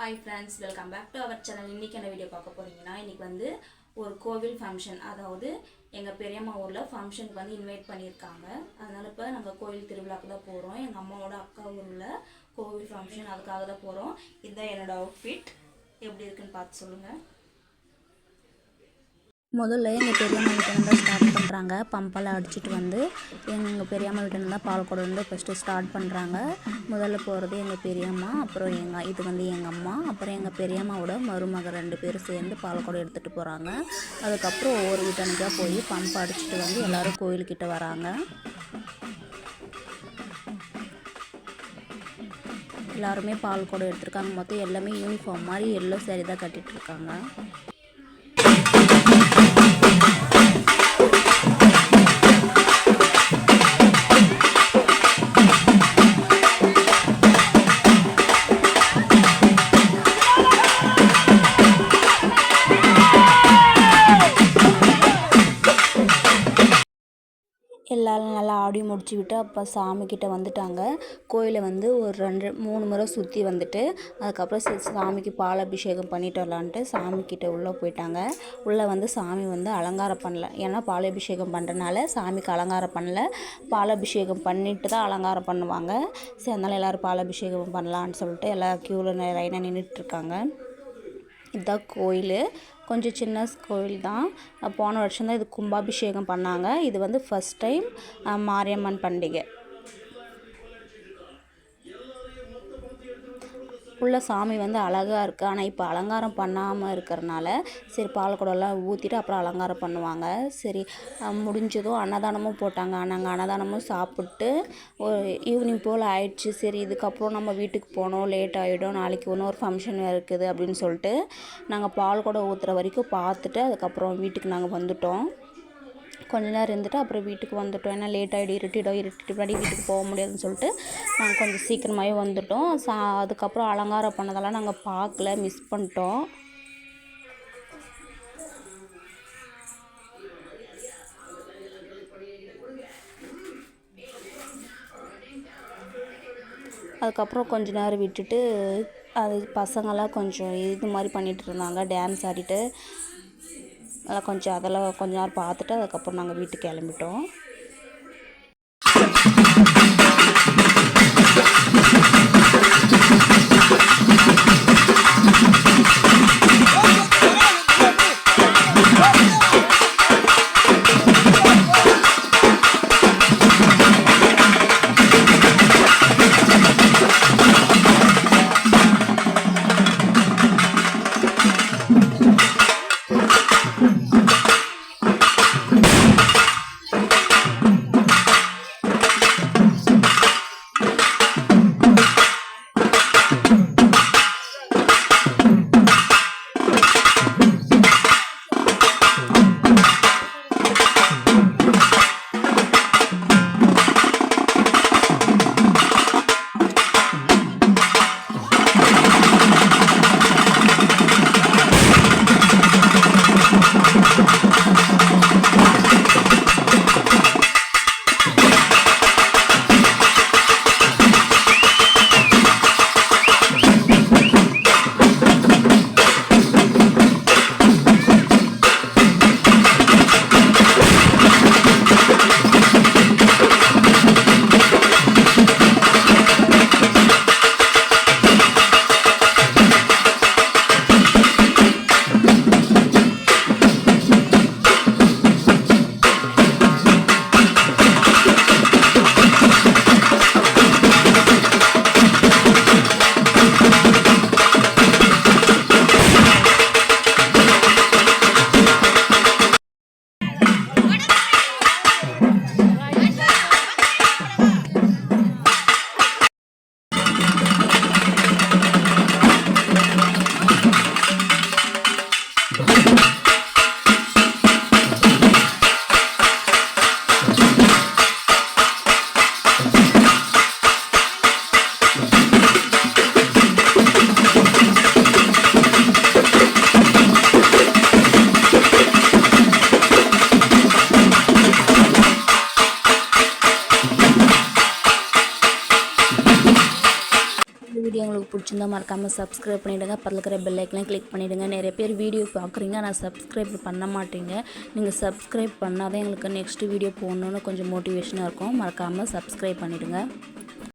Hi friends, welcome back to our channel. இன்னைக்கு என்ன video பார்க்க போறீங்கன்னா இன்னைக்கு வந்து ஒரு கோவில் ஃபங்க்ஷன், அதாவது எங்க பெரியம்மா ஊர்ல ஃபங்க்ஷனுக்கு வந்து இன்வைட் பண்ணிருக்காங்க. அதனால இப்ப நம்ம கோவில் திருவிழாக்கு தான் போறோம். எங்க அம்மாவோட அக்கா ஊர்ல கோவில் ஃபங்க்ஷன், அதுக்காக தான் போறோம். இதுதான் என்னோட அவுட்ஃபிட். எப்படி இருக்குன்னு பார்த்து சொல்லுங்க. முதல்ல எங்கள் பெரியம்மா வீட்டிலேருந்து ஸ்டார்ட் பண்ணுறாங்க. பம்பெல்லாம் அடிச்சுட்டு வந்து எங்கள் பெரியம்மா வீட்டிலேருந்து பால் குடம் வந்து ஃபஸ்ட்டு ஸ்டார்ட் பண்ணுறாங்க. முதல்ல போகிறது எங்கள் பெரியம்மா, அப்புறம் இது வந்து எங்கள் அம்மா, அப்புறம் எங்கள் பெரியம்மாவோட மருமக 2 பேரும் சேர்ந்து பால் குடம் எடுத்துகிட்டு போகிறாங்க. அதுக்கப்புறம் ஒவ்வொரு வீட்டனுக்காக போய் பம்பை அடிச்சுட்டு வந்து எல்லோரும் கோயில்கிட்ட வராங்க. எல்லாருமே பால் குடம் எடுத்துருக்காங்க. மொத்தம் எல்லாமே யூனிஃபார்ம் மாதிரி எல்லோ சாரி தான் கட்டிகிட்ருக்காங்க. எல்லாரும் நல்லா ஆடி முடிச்சு விட்டு அப்போ சாமிக்கிட்ட வந்துட்டாங்க. கோயிலை வந்து ஒரு 2-3 முறை சுற்றி வந்துட்டு அதுக்கப்புறம் சாமிக்கு பால் அபிஷேகம் பண்ணிட்டு வரலான்ட்டு சாமிக்கிட்ட உள்ளே போயிட்டாங்க. உள்ளே வந்து சாமி வந்து அலங்காரம் பண்ணல, ஏன்னா பால் அபிஷேகம் பண்ணுறனால சாமிக்கு அலங்காரம் பண்ணல. பால் அபிஷேகம் பண்ணிட்டு தான் அலங்காரம் பண்ணுவாங்க. சரி, அதனால் எல்லோரும் பால் அபிஷேகம் பண்ணலான்னு சொல்லிட்டு எல்லோரும் க்யூவில் லைனாக நின்றுட்டுருக்காங்க. இதுதான் கோயில். கொஞ்சம் சின்ன கோயில் தான். போன வருஷம் தான் இது கும்பாபிஷேகம் பண்ணாங்க. இது வந்து ஃபஸ்ட் டைம் மாரியம்மன் பண்டிகை. உள்ள சாமி வந்து அழகாக இருக்குது. ஆனால் இப்போ அலங்காரம் பண்ணாமல் இருக்கிறனால சரி பால் குடம்லாம் ஊற்றிட்டு அப்புறம் அலங்காரம் பண்ணுவாங்க. சரி, முடிஞ்சதும் அன்னதானமும் போட்டாங்க. நாங்கள் அன்னதானமும் சாப்பிட்டு ஒரு ஈவினிங் போல் ஆயிடுச்சு. சரி, இதுக்கப்புறம் நம்ம வீட்டுக்கு போனோம், லேட் ஆகிடும், நாளைக்கு இன்னொரு ஃபங்க்ஷன் இருக்குது அப்படின்னு சொல்லிட்டு நாங்கள் பால் குடம் ஊற்றுற வரைக்கும் பார்த்துட்டு அதுக்கப்புறம் வீட்டுக்கு நாங்கள் வந்துட்டோம். கொஞ்ச நேரம் இருந்துட்டு அப்புறம் வீட்டுக்கு வந்துட்டோம். ஏன்னா லேட் ஆகிடும், இருட்டிட்டு முன்னாடி வீட்டுக்கு போக முடியாதுன்னு சொல்லிட்டு நாங்கள் கொஞ்சம் சீக்கிரமாகவே வந்துட்டோம். அதுக்கப்புறம் அலங்காரம் பண்ணதெல்லாம் நாங்கள் பார்க்கல, மிஸ் பண்ணிட்டோம். அதுக்கப்புறம் கொஞ்ச நேரம் விட்டுட்டு அது பசங்களாம் கொஞ்சம் இது மாதிரி பண்ணிகிட்டு இருந்தாங்க, டான்ஸ் ஆடிட்டு. அதெல்லாம் கொஞ்ச நேரம் பார்த்துட்டு அதுக்கப்புறம் நாங்கள் வீட்டுக்கு கிளம்பிட்டோம். பிடிச்சிருந்தா மறக்காமல் சப்ஸ்கிரைப் பண்ணிவிடுங்க. பக்கத்தில் இருக்கிற பெல் ஐக்கனையும் கிளிக் பண்ணிவிடுங்க. நிறைய பேர் வீடியோ பார்க்குறீங்க ஆனால் சப்ஸ்கிரைப் பண்ண மாட்டீங்க. நீங்கள் சப்ஸ்கிரைப் பண்ணால் தான் எங்களுக்கு நெக்ஸ்ட்டு வீடியோ போடணுன்னு கொஞ்சம் மோட்டிவேஷனாக இருக்கும். மறக்காமல் சப்ஸ்கிரைப் பண்ணிவிடுங்க.